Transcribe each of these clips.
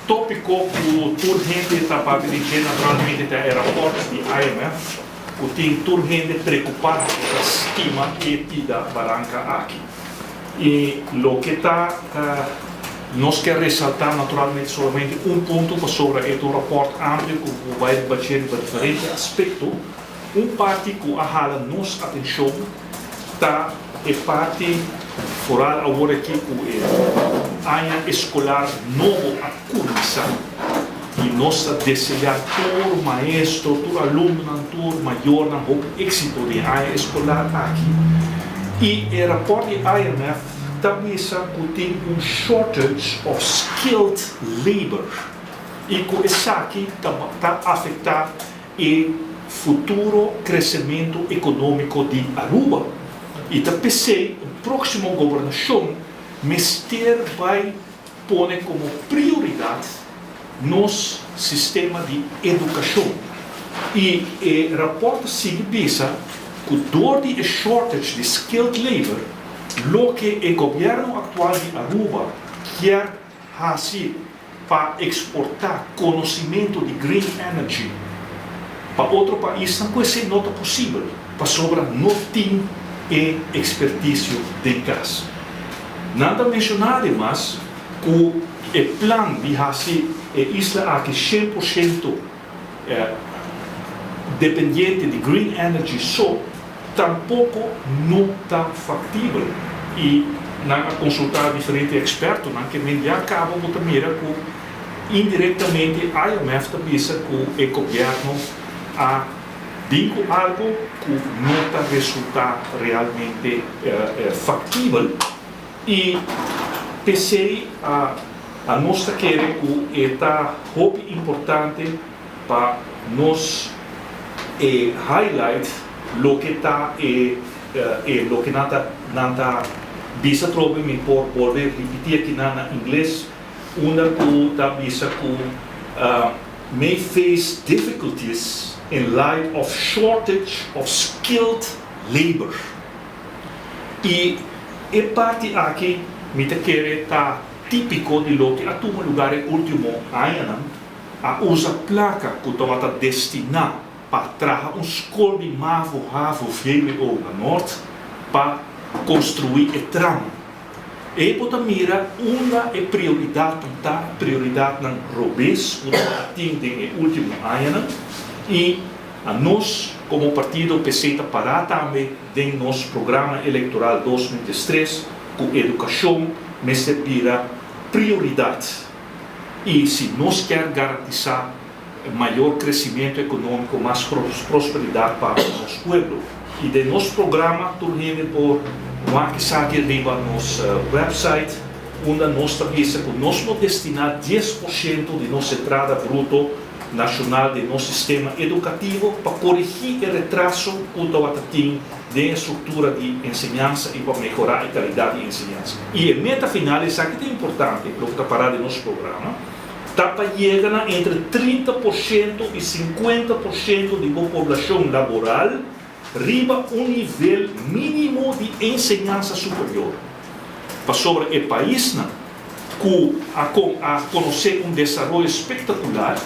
tópico que urgente está para dirigir naturalmente da aeroporto de IMF, que tem urgente preocupado com a estima e da barranca aqui. E o que está, nós queremos ressaltar naturalmente somente ponto sobre o rapporto amplo que vai debater em diferentes aspectos. Parte que a nossa atenção está parte fora agora que o ano escolar novo a começar e nós desejamos todo maestro, todo aluno, todo maior no êxito de ano escolar aqui. E o rapporto de IMF também sabe que tem shortage of skilled labor e que isso aqui está afetando o futuro crescimento econômico de Aruba. E também a próxima governação vai pôr como prioridade nosso sistema de educação. E o rapporto diz que dor de shortage de skilled labor, o que o governo atual de Aruba quer fazer para exportar conhecimento de green energy para outro país, não vai ser nota possível, para sobra não tem expertise de casa. Nada mencionar mais que o plano de fazer a isla aqui 100% dependente de green energy só, tampouco não está factível. E na consultar diferentes expertos, que me acabam de mira que indiretamente a IMF também pensa que o governo a digo algo que não está resultar realmente factível e pensei a nós querer que está muito importante para nós highlight o que está o que nada bisa trove me por volver repetir aqui na inglês uma que está bisa que may face difficulties in light of shortage of skilled labor. E parte aqui me quer tá típico de lo que a todo lugar último ano a usa placa que estava destinada para trazer escola de mavo ravo velho ou na norte para construir o tramo. E pota mira uma prioridade na robês que atende o último ano e a nós como partido PC para também em nosso programa eleitoral 2023 com educação me servira prioridade e se nós quer garantir maior crescimento econômico, mais prosperidade para o nosso povo e de nosso programa turno por que sabe arriba nosso website onde nós também que nós não destinar 10% de nossa entrada bruto nacional de nosso sistema educativo para corrigir o retraso que tem da estrutura de ensinança e para melhorar a qualidade de ensinança. E a meta final, isso aqui é importante, o que está parado no nosso programa, está para chegar entre 30% e 50% de população laboral riba nível mínimo de ensinança superior. Para sobre o país, que a conhecer desenvolvimento espetacular,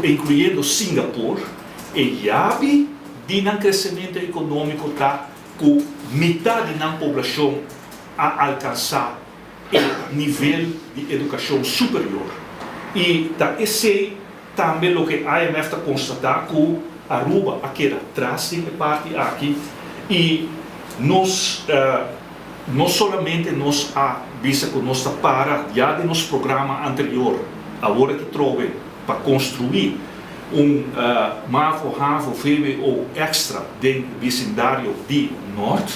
incluindo Singapura, e já de crescimento econômico está com metade da população a alcançar o nível de educação superior. E esse também o que a IMF está constatando que Aruba aqui atrás de parte aqui e nós não somente nós vista que nós está para já de nosso programa anterior agora que trove para construir MAVO, RAVO, FEBE ou extra do vecindário de norte,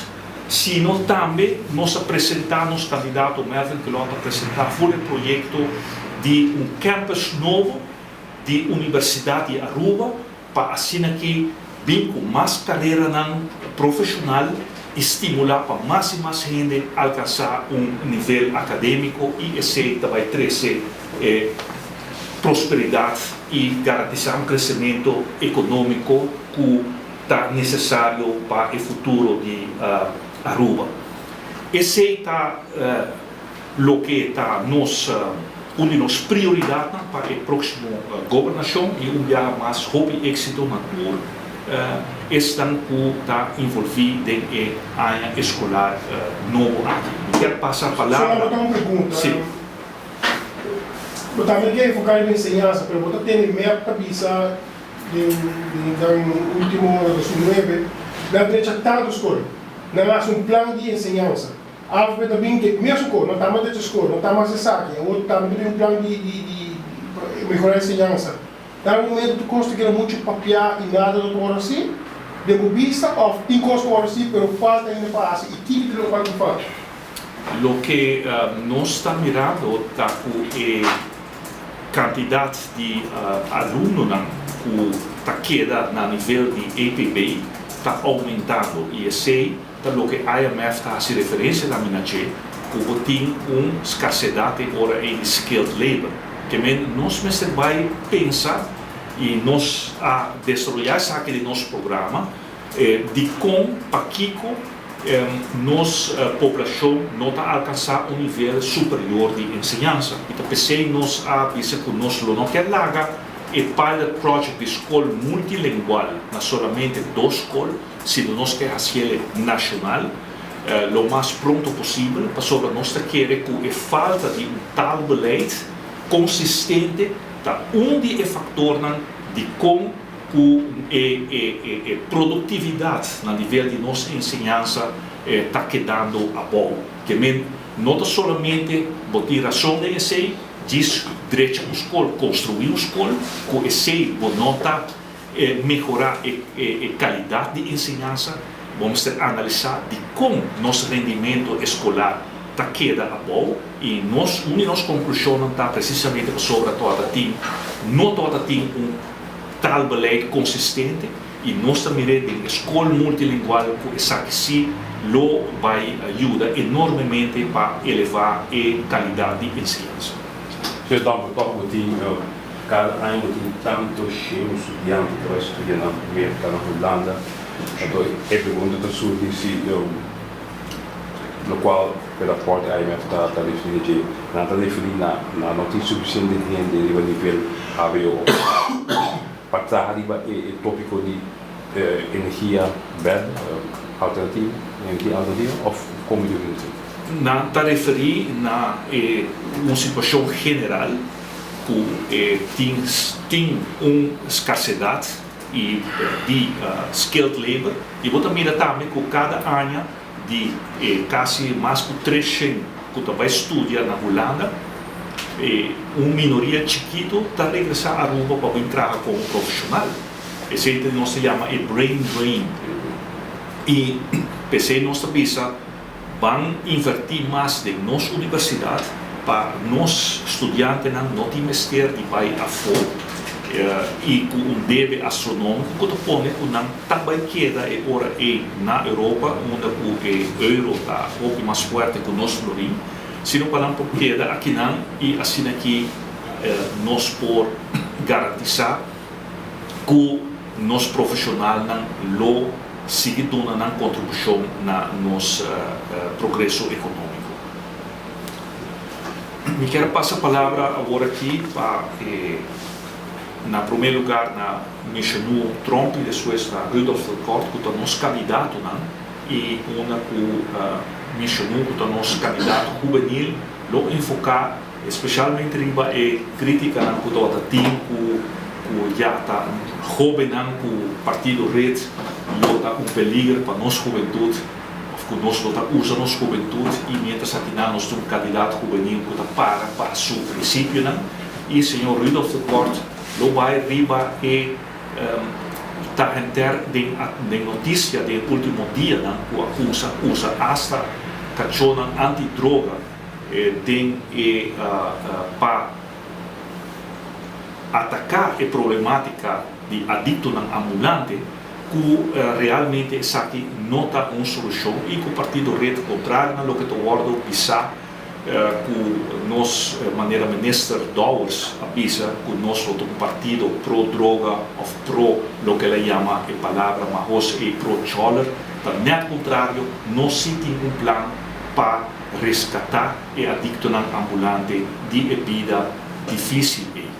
sino também nós apresentamos candidato Melvin que nós apresentar foi o projeto de campus novo de Universidade de Aruba para assim aqui bem com mais carreira profissional estimular para mais e mais gente alcançar nível acadêmico e esse vai trazer prosperidade e garantir crescimento econômico que está necessário para o futuro de Aruba. Esse está lo que está uma de nossas prioridades para a próxima governação e dia mais hobby êxito na tour estão está envolvido em a área escolar novo aqui. Quero passar a palavra. Só uma pergunta. Sim. Eu também quero focar na enseñança, mas eu tenho minha cabeça no último 2009, na brecha tanto escola, não há plano de enseñança. Há também que mesmo escola, não está mais escola, não está mais saque, outro também plano de melhorar a enseñança. No momento tu consegue muito papel e nada do que assim, de vista ou tem coisa assim, mas falta ainda para assim, e que de local que faz. Lo que nós estamos mirando está com a quantidade de alunos que está queda no nível de EPB está aumentando e sei que o que a IMF está se referência da Minache que tem uma escassez agora em skilled labor que nós mesmo vai pensar e nós a desenvolver essa aqui de nosso programa de como para Kiko nossa população não está alcançar um nível superior de ensinança. Então, pensei nós a dizer que nós não quer largar e pilot project de escola multilingual, não somente duas escolas, se nós quer fazer nacional, o mais pronto possível, para sobre nós querer que a falta de tal beleid consistente, da onde é fator de como a produtividade no nível de nossa ensinança está quedando a bom. Que não somente botar razão de esse, diz direito à escola, construir uma escola, que esse nota melhorar a qualidade de ensinança, vamos analisar de como nosso rendimento escolar está queda a bom e uma de nossas conclusões está precisamente sobre toda time, não toda time tal beleid consistente e nós também em escola multilingual que essa que sim lo vai ajudar enormemente para elevar a qualidade de ensinança. Você dá um toque de cada ano tem tantos estudantes que vai estudar na América, na Holanda, então é pergunta da sua se no qual pela porta a IMF está definindo não está definindo não tem suficiente gente a nível ABO para arriba o tópico de energia verde alternativa ou como dizer? Não está referindo a uma situação geral que tem uma escassez de skilled labor e vou também também que cada ano de quase mais de 300 que vai estudar na Holanda uma minoria chiquita está regressando a Aruba para entrar como profissional. Esse não se chama brain drain. E pensei nossa visa vão investir mais em nossa universidade para nós estudantes não investir e vai a fora e com deve astronômico que põe que não também queda agora na Europa onde o euro está um pouco mais forte que o nosso florim sino para não queda aqui não e assim aqui nós por garantizar que nós profissionais não lo sigue dando uma contribuição na nosso progresso econômico. Me quero passar a palavra agora aqui para na primeiro lugar na mencionou Trump e depois na Rudolf Kort que é nosso candidato e uma que mencionou que é nosso candidato juvenil lo enfocar especialmente riba a crítica que o tempo que já está jovem que o partido Red está peligro para nossa juventude que nós usa nossa juventude e mientras aqui nós temos um candidato juvenil que está para seu princípio e o senhor Rudolf Kort lo vai riba e está de notícia do último dia que usa hasta cachona antidroga para atacar a problemática de adicto ambulante que realmente essa aqui não está uma solução e que o partido Red contrário no que eu guardo pisar que nós maneira minister Dowers avisa que nós somos um partido pro-droga ou pro o que ele chama a palavra mas é pro-choler também ao contrário nós sim temos um plano para resgatar e adicto ambulante de vida difícil.